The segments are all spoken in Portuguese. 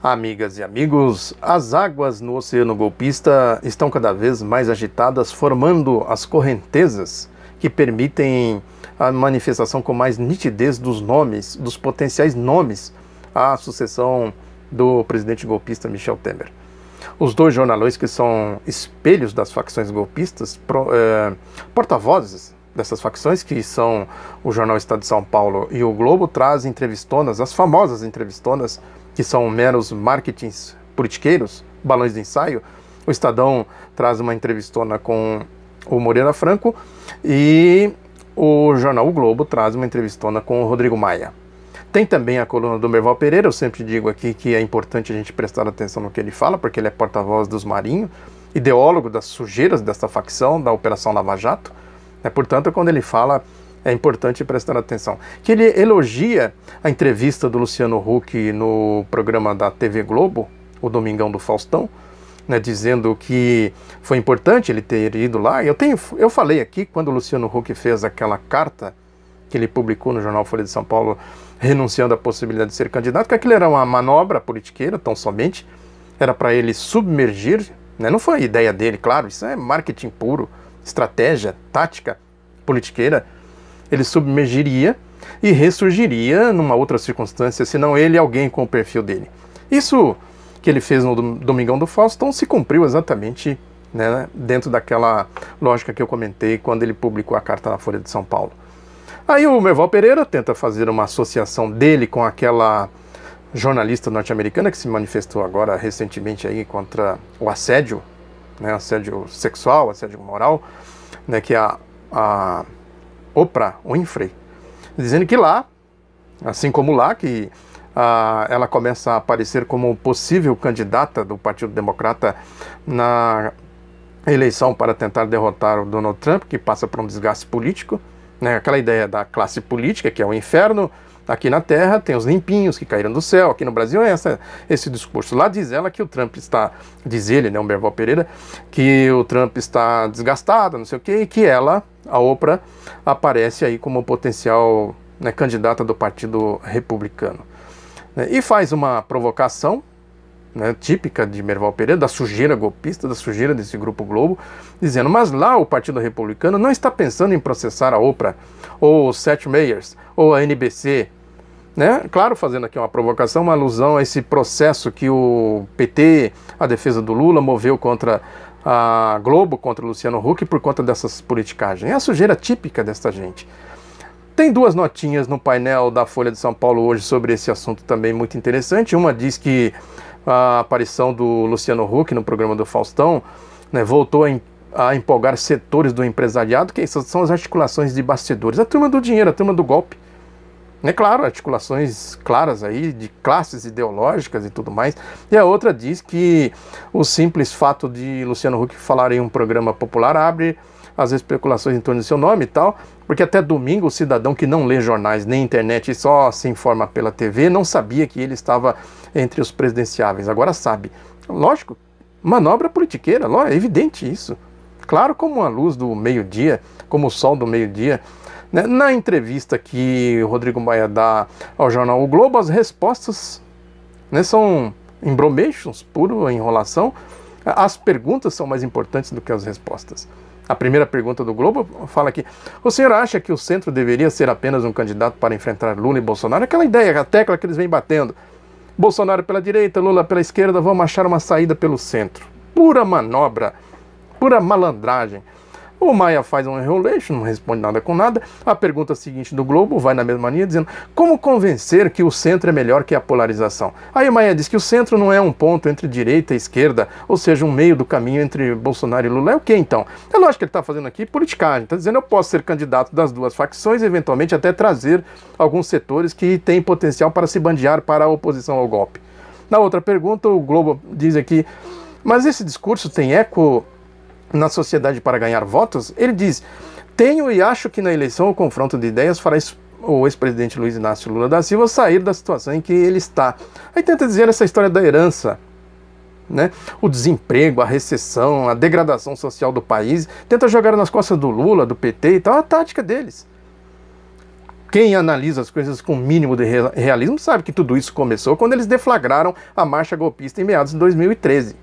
Amigas e amigos, as águas no oceano golpista estão cada vez mais agitadas, formando as correntezas que permitem a manifestação com mais nitidez dos nomes, dos potenciais nomes à sucessão do presidente golpista Michel Temer. Os dois jornalistas que são espelhos das facções golpistas, porta-vozes dessas facções, que são o jornal Estado de São Paulo e o Globo, trazem entrevistonas, as famosas entrevistonas, que são meros marketings politiqueiros, balões de ensaio. O Estadão traz uma entrevistona com o Moreira Franco e o jornal O Globo traz uma entrevistona com o Rodrigo Maia. Tem também a coluna do Merval Pereira. Eu sempre digo aqui que é importante a gente prestar atenção no que ele fala, porque ele é porta-voz dos Marinho, ideólogo das sujeiras dessa facção, da Operação Lava Jato. Portanto, quando ele fala, é importante prestar atenção. Que ele elogia a entrevista do Luciano Huck no programa da TV Globo, o Domingão do Faustão, dizendo que foi importante ele ter ido lá. Eu falei aqui, quando o Luciano Huck fez aquela carta que ele publicou no jornal Folha de São Paulo, renunciando à possibilidade de ser candidato, que aquilo era uma manobra politiqueira, tão somente, era para ele submergir, não foi a ideia dele, claro, isso é marketing puro, estratégia, tática, politiqueira. Ele submergiria e ressurgiria numa outra circunstância, se não ele, alguém com o perfil dele. Isso que ele fez no Domingão do Faustão se cumpriu exatamente dentro daquela lógica que eu comentei quando ele publicou a carta na Folha de São Paulo. Aí o Merval Pereira tenta fazer uma associação dele com aquela jornalista norte-americana que se manifestou agora recentemente aí contra o assédio, assédio sexual, assédio moral, que é a Oprah Winfrey, dizendo que lá, assim como lá, que ela começa a aparecer como possível candidata do Partido Democrata na eleição para tentar derrotar o Donald Trump, que passa por um desgaste político, aquela ideia da classe política, que é o inferno aqui na Terra, tem os limpinhos que caíram do céu, aqui no Brasil é esse discurso. Lá diz ela que o Trump está, diz ele, o Merval Pereira, que o Trump está desgastado, não sei o quê, e que ela, a Oprah, aparece aí como potencial candidata do Partido Republicano. E faz uma provocação típica de Merval Pereira, da sujeira golpista, da sujeira desse Grupo Globo, dizendo, mas lá o Partido Republicano não está pensando em processar a Oprah, ou os Seth Meyers, ou a NBC, Claro, fazendo aqui uma provocação, uma alusão a esse processo que o PT, a defesa do Lula, moveu contra a Globo, contra o Luciano Huck, por conta dessas politicagens. É a sujeira típica desta gente. Tem duas notinhas no painel da Folha de São Paulo hoje sobre esse assunto também muito interessante. Uma diz que a aparição do Luciano Huck no programa do Faustão voltou a empolgar setores do empresariado, que são as articulações de bastidores, a turma do dinheiro, a turma do golpe. Claro, articulações claras aí de classes ideológicas e tudo mais. E a outra diz que o simples fato de Luciano Huck falar em um programa popular abre as especulações em torno do seu nome e tal, porque até domingo o cidadão que não lê jornais nem internet e só se informa pela TV não sabia que ele estava entre os presidenciáveis. Agora sabe. Lógico, manobra politiqueira, é evidente isso. Claro, como a luz do meio-dia, como o sol do meio-dia. Na entrevista que o Rodrigo Maia dá ao jornal O Globo, as respostas são embromations, puro enrolação. As perguntas são mais importantes do que as respostas. A primeira pergunta do Globo fala aqui: o senhor acha que o centro deveria ser apenas um candidato para enfrentar Lula e Bolsonaro? Aquela ideia, a tecla que eles vêm batendo. Bolsonaro pela direita, Lula pela esquerda, vamos achar uma saída pelo centro. Pura manobra, pura malandragem. O Maia faz um enrolation, não responde nada com nada. A pergunta seguinte do Globo vai na mesma linha, dizendo: como convencer que o centro é melhor que a polarização? Aí o Maia diz que o centro não é um ponto entre direita e esquerda, ou seja, um meio do caminho entre Bolsonaro e Lula. É o que então? É lógico que ele está fazendo aqui politicagem, está dizendo: eu posso ser candidato das duas facções e eventualmente até trazer alguns setores que têm potencial para se bandear para a oposição ao golpe. Na outra pergunta, o Globo diz aqui: mas esse discurso tem eco na sociedade para ganhar votos? Ele diz: tenho e acho que na eleição o confronto de ideias fará o ex-presidente Luiz Inácio Lula da Silva sair da situação em que ele está. Aí tenta dizer essa história da herança, o desemprego, a recessão, a degradação social do país, tenta jogar nas costas do Lula, do PT e tal, a tática deles. quem analisa as coisas com o mínimo de realismo sabe que tudo isso começou quando eles deflagraram a marcha golpista em meados de 2013.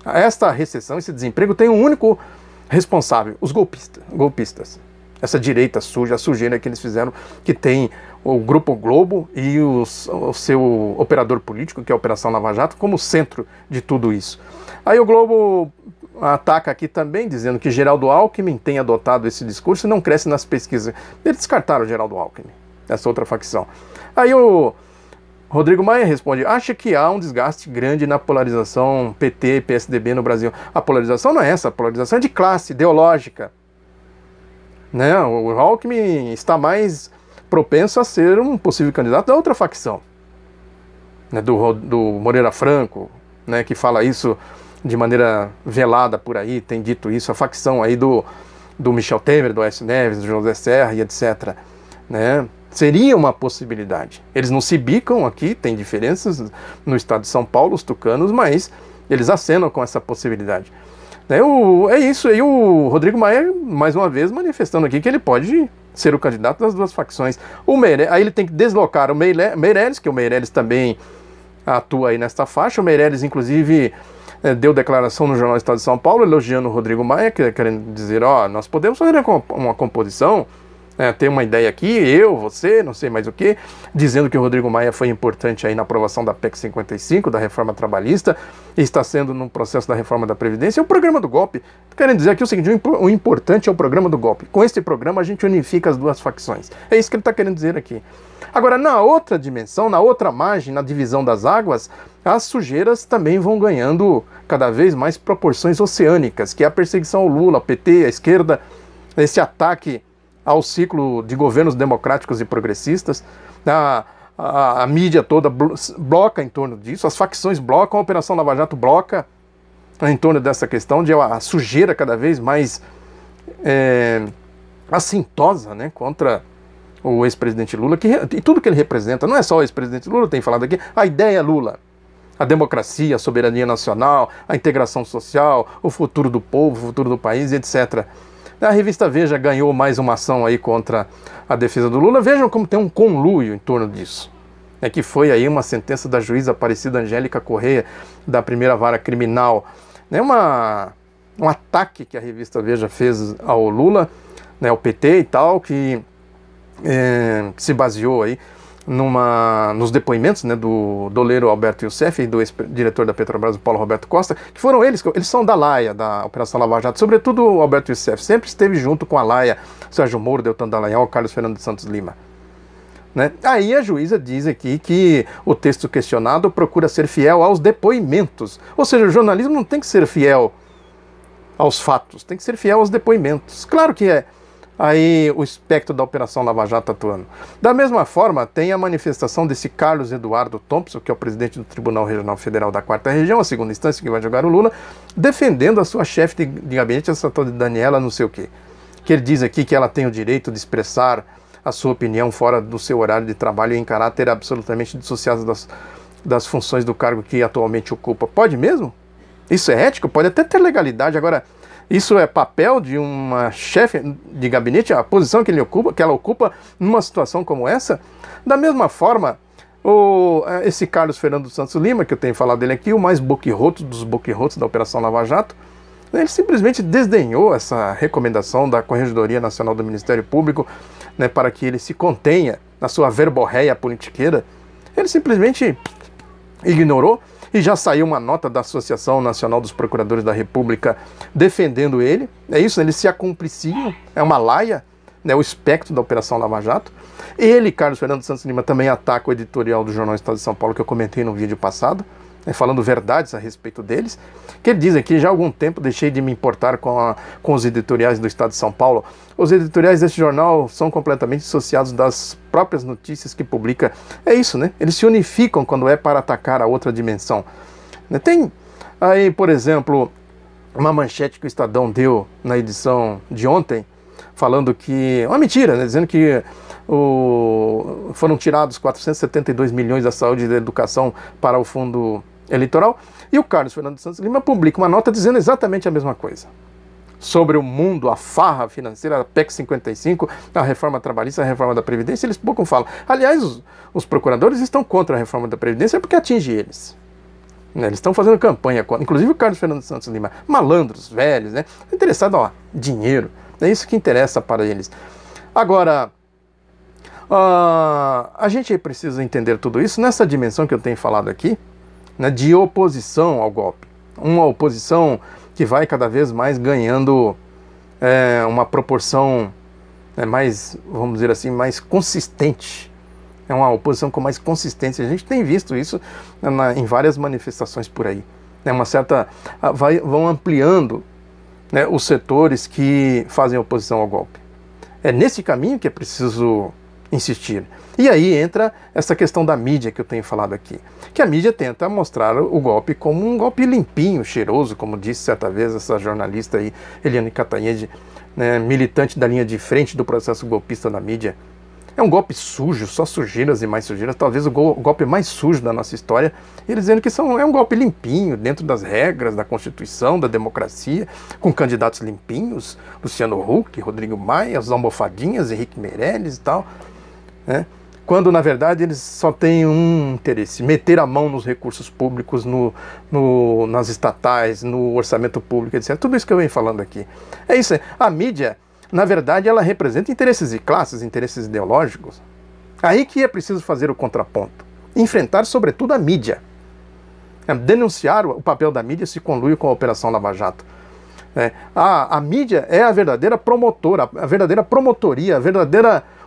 Esta recessão, esse desemprego tem um único responsável: os golpistas. Essa direita suja, a sujeira que eles fizeram, que tem o Grupo Globo e o seu operador político, que é a Operação Lava Jato, como centro de tudo isso. Aí o Globo ataca aqui também, dizendo que Geraldo Alckmin tem adotado esse discurso e não cresce nas pesquisas. Eles descartaram o Geraldo Alckmin, essa outra facção. Aí o Rodrigo Maia responde: acha que há um desgaste grande na polarização PT e PSDB no Brasil. A polarização não é essa, a polarização é de classe, ideológica. Né? O Alckmin está mais propenso a ser um possível candidato da outra facção, né? do Moreira Franco, né? Que fala isso de maneira velada por aí, tem dito isso, a facção aí do Michel Temer, do Aécio Neves, do José Serra e etc. Né? Seria uma possibilidade. Eles não se bicam aqui, tem diferenças no estado de São Paulo, os tucanos, mas eles acenam com essa possibilidade. É isso, e o Rodrigo Maia, mais uma vez, manifestando aqui que ele pode ser o candidato das duas facções. Aí ele tem que deslocar o Meirelles, que o Meirelles também atua aí nesta faixa. O Meirelles, inclusive, deu declaração no Jornal do Estado de São Paulo, elogiando o Rodrigo Maia, querendo dizer: nós podemos fazer uma composição, tem uma ideia aqui, eu, você, não sei mais o que, dizendo que o Rodrigo Maia foi importante aí na aprovação da PEC 55, da reforma trabalhista, e está sendo no processo da reforma da Previdência. É o programa do golpe. Querendo dizer aqui o seguinte: o importante é o programa do golpe. Com este programa a gente unifica as duas facções. É isso que ele está querendo dizer aqui. Agora, na outra dimensão, na outra margem, na divisão das águas, as sujeiras também vão ganhando cada vez mais proporções oceânicas, que é a perseguição ao Lula, ao PT, à esquerda, esse ataque ao ciclo de governos democráticos e progressistas. A mídia toda bloca em torno disso, as facções blocam, a Operação Lava Jato bloca em torno dessa questão de a sujeira cada vez mais assintosa, né, contra o ex-presidente Lula, e tudo que ele representa. Não é só o ex-presidente Lula, tem falado aqui, a ideia Lula, a democracia, a soberania nacional, a integração social, o futuro do povo, o futuro do país, etc. A revista Veja ganhou mais uma ação aí contra a defesa do Lula. Vejam como tem um conluio em torno disso. Que foi aí uma sentença da juíza Aparecida Angélica Correia, da primeira vara criminal. Um ataque que a revista Veja fez ao Lula, ao PT e tal, que se baseou aí nos depoimentos, né, do doleiro Alberto Youssef e do ex-diretor da Petrobras, Paulo Roberto Costa, que foram eles são da Laia, da Operação Lava Jato, sobretudo o Alberto Youssef, sempre esteve junto com a Laia, Sérgio Moro, Deltan Dallagnol, Carlos Fernando de Santos Lima. Né? Aí a juíza diz aqui que o texto questionado procura ser fiel aos depoimentos, ou seja, o jornalismo não tem que ser fiel aos fatos, tem que ser fiel aos depoimentos. Claro que é aí o espectro da Operação Lava Jato atuando. Da mesma forma, tem a manifestação desse Carlos Eduardo Thompson, que é o presidente do Tribunal Regional Federal da 4ª Região, a segunda instância que vai julgar o Lula, defendendo a sua chefe de gabinete, essa tal de Daniela não sei o quê. Que ele diz aqui que ela tem o direito de expressar a sua opinião fora do seu horário de trabalho e em caráter absolutamente dissociado das funções do cargo que atualmente ocupa. Pode mesmo? Isso é ético? Pode até ter legalidade. Agora, isso é papel de uma chefe de gabinete, a posição que ela ocupa numa situação como essa? Da mesma forma, esse Carlos Fernando Santos Lima, que eu tenho falado dele aqui, o mais boquirroto dos boquirrotos da Operação Lava Jato, ele simplesmente desdenhou essa recomendação da Corregedoria Nacional do Ministério Público, né, para que ele se contenha na sua verborréia politiqueira. Ele simplesmente ignorou. E já saiu uma nota da Associação Nacional dos Procuradores da República defendendo ele. É isso, eles se acompliciam, é uma laia, né, o espectro da Operação Lava Jato. Ele, Carlos Fernando Santos Lima, também ataca o editorial do Jornal Estado de São Paulo, que eu comentei no vídeo passado, falando verdades a respeito deles, que ele diz aqui: já há algum tempo deixei de me importar com os editoriais do Estado de São Paulo. Os editoriais desse jornal são completamente dissociados das próprias notícias que publica. É isso, né? Eles se unificam quando é para atacar a outra dimensão. Tem aí, por exemplo, uma manchete que o Estadão deu na edição de ontem, falando que... uma mentira, né? Dizendo que foram tirados 472 milhões da saúde e da educação para o fundo eleitoral, e o Carlos Fernando Santos Lima publica uma nota dizendo exatamente a mesma coisa. sobre o mundo, a farra financeira, a PEC 55, a reforma trabalhista, a reforma da Previdência, eles pouco falam. Aliás, os procuradores estão contra a reforma da Previdência porque atinge eles. Eles estão fazendo campanha contra, inclusive o Carlos Fernando Santos Lima, malandros, velhos, né? Interessados, ó, dinheiro. É isso que interessa para eles. Agora, a gente precisa entender tudo isso nessa dimensão que eu tenho falado aqui, né, de oposição ao golpe. Uma oposição que vai cada vez mais ganhando uma proporção mais, vamos dizer assim, mais consistente. É uma oposição com mais consistência. A gente tem visto isso em várias manifestações por aí. Vão ampliando, né, os setores que fazem oposição ao golpe. É nesse caminho que é preciso insistir. E aí entra essa questão da mídia que eu tenho falado aqui. Que a mídia tenta mostrar o golpe como um golpe limpinho, cheiroso, como disse certa vez essa jornalista aí, Eliane Cantanhede, né, militante da linha de frente do processo golpista na mídia. É um golpe sujo, só sujeiras e mais sujeiras, talvez o golpe mais sujo da nossa história, eles dizendo que é um golpe limpinho, dentro das regras da Constituição, da democracia, com candidatos limpinhos, Luciano Huck, Rodrigo Maia, as almofadinhas, Henrique Meirelles e tal, né? Quando na verdade eles só têm um interesse, meter a mão nos recursos públicos, nas estatais, no orçamento público, etc. Tudo isso que eu venho falando aqui. É isso, a mídia, na verdade, ela representa interesses de classes, interesses ideológicos. Aí que é preciso fazer o contraponto. Enfrentar, sobretudo, a mídia. Denunciar o papel da mídia se conluio com a Operação Lava Jato. A mídia é a verdadeira promotora, a verdadeira promotoria,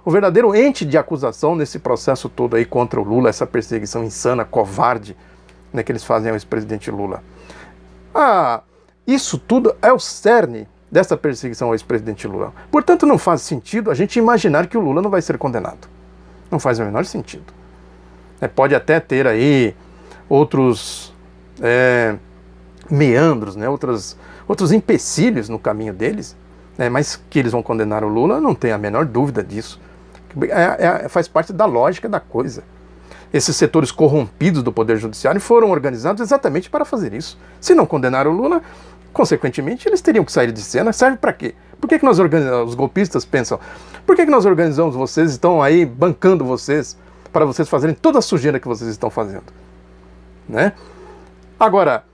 o verdadeiro ente de acusação nesse processo todo aí contra o Lula, essa perseguição insana, covarde, né, que eles fazem ao ex-presidente Lula. Isso tudo é o cerne dessa perseguição ao ex-presidente Lula. Portanto, não faz sentido a gente imaginar que o Lula não vai ser condenado. Não faz o menor sentido. Pode até ter aí outros meandros, né, outros empecilhos no caminho deles, mas que eles vão condenar o Lula, não tem a menor dúvida disso. Faz parte da lógica da coisa. Esses setores corrompidos do Poder Judiciário foram organizados exatamente para fazer isso. Se não condenar o Lula, consequentemente, eles teriam que sair de cena. Serve para quê? Por que nós organizamos? Os golpistas pensam, por que nós organizamos vocês, estão aí bancando vocês, para vocês fazerem toda a sujeira que vocês estão fazendo? Né? Agora,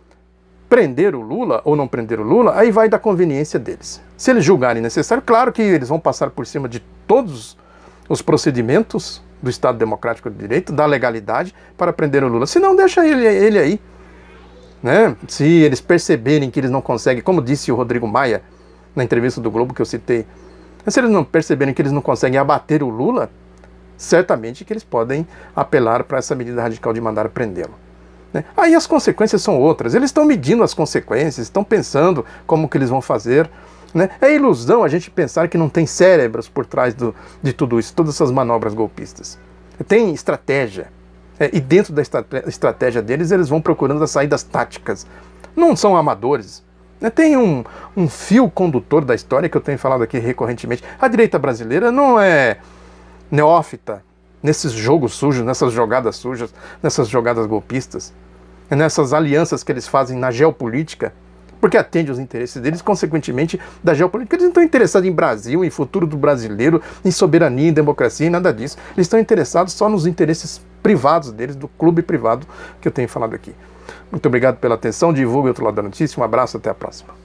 prender o Lula ou não prender o Lula, aí vai da conveniência deles. Se eles julgarem necessário, claro que eles vão passar por cima de todos os procedimentos do Estado Democrático de Direito, da legalidade, para prender o Lula. Se não, deixa ele aí. Né? Se eles perceberem que eles não conseguem, como disse o Rodrigo Maia na entrevista do Globo que eu citei, se eles não perceberem que eles não conseguem abater o Lula, certamente que eles podem apelar para essa medida radical de mandar prendê-lo. Né? Aí as consequências são outras, eles estão medindo as consequências, estão pensando como que eles vão fazer. Né? É ilusão a gente pensar que não tem cérebros por trás de tudo isso, todas essas manobras golpistas. Tem estratégia. E dentro da estratégia deles, eles vão procurando as saídas táticas. Não são amadores. Tem um fio condutor da história que eu tenho falado aqui recorrentemente. A direita brasileira não é neófita nesses jogos sujos, nessas jogadas sujas, nessas jogadas golpistas, nessas alianças que eles fazem na geopolítica, porque atende aos interesses deles, consequentemente, da geopolítica. Eles não estão interessados em Brasil, em futuro do brasileiro, em soberania, em democracia, em nada disso. Eles estão interessados só nos interesses privados deles, do clube privado que eu tenho falado aqui. Muito obrigado pela atenção, divulgue o Outro Lado da Notícia, um abraço, até a próxima.